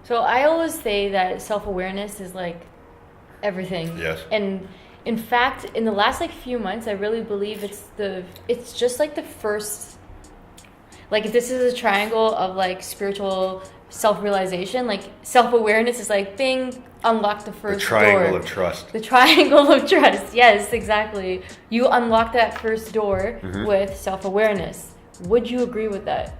So I always say that self-awareness is like everything. Yes. And in fact, in the last like few months, I really believe it's just like the first, like if this is a triangle of like spiritual self-realization, like self-awareness is like bing, unlock the first The triangle door. of trust. The triangle of trust. Yes, exactly. You unlock that first door with self-awareness. Would you agree with that?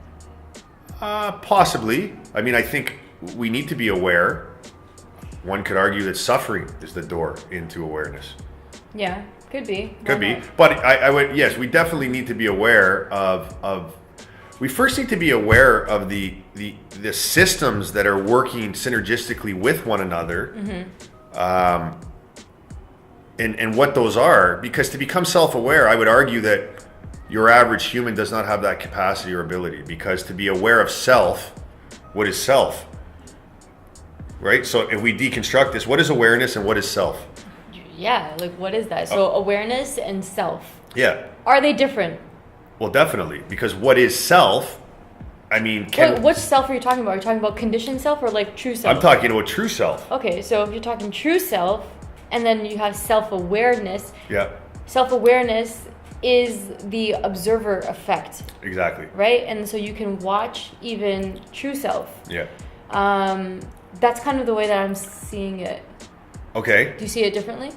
Possibly. I mean, I think we need to be aware. One could argue that suffering is the door into awareness. Yeah, could be. Could be. But I would, yes, we definitely need to be aware of we first need to be aware of the systems that are working synergistically with one another, and what those are. Because to become self-aware, I would argue that your average human does not have that capacity or ability. Because to be aware of self, what is self? Right? So if we deconstruct this, what is awareness and what is self? Yeah, like what is that? So awareness and self. Yeah. Are they different? Well, definitely. Because what is self? I mean, Wait, which self are you talking about? Are you talking about conditioned self or like true self? I'm talking about true self. Okay, so if you're talking true self, and then you have self-awareness. Yeah. Self-awareness is the observer effect, Exactly. right? And so you can watch even true self. Yeah. That's kind of the way that I'm seeing it. Okay. Do you see it differently?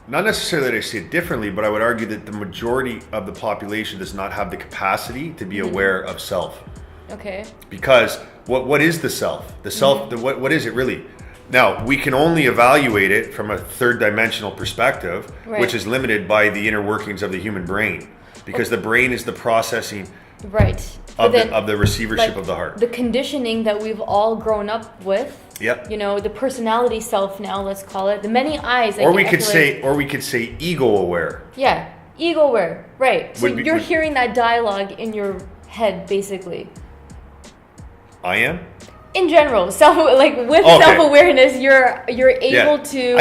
Not necessarily that I see it differently, but I would argue that the majority of the population does not have the capacity to be aware of self. Okay. Because what is the self? The self, what is it really? Now, we can only evaluate it from a third dimensional perspective, Right. which is limited by the inner workings of the human brain. Because the brain is the processing Right. of, But then, the receivership like, of the heart. the conditioning that we've all grown up with. Yep. You know, the personality self now, let's call it. The many eyes. Or we I could feel like- say ego aware. Yeah, ego aware, right. So Would be- you're would- hearing that dialogue in your head, basically. I am? In general, with Okay. self-awareness, you're able to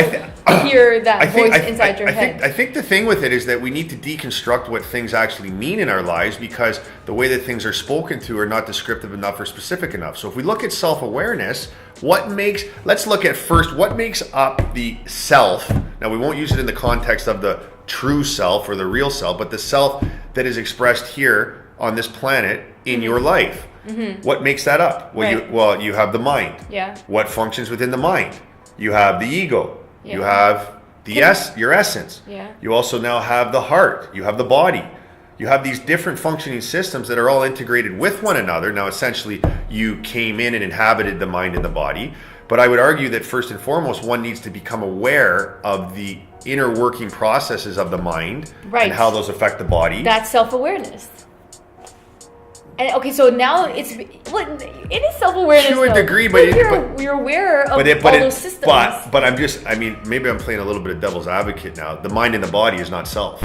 hear that voice inside your head. I think the thing with it is that we need to deconstruct what things actually mean in our lives, because the way that things are spoken to are not descriptive enough or specific enough. So if we look at self-awareness, let's look at first what makes up the self. Now, we won't use it in the context of the true self or the real self, but the self that is expressed here on this planet in your life. What makes that up? Well, Right. you have the mind. Yeah. What functions within the mind? You have the ego. Yeah. You have your essence. Yeah. You also now have the heart. You have the body. You have these different functioning systems that are all integrated with one another. Now, essentially, you came in and inhabited the mind and the body. But I would argue that first and foremost, one needs to become aware of the inner working processes of the mind, Right. and how those affect the body. That's self-awareness. And okay, so now it is self-awareness To a though. degree, but you're aware of But all those systems. but maybe I'm playing a little bit of devil's advocate now. The mind and the body is not self.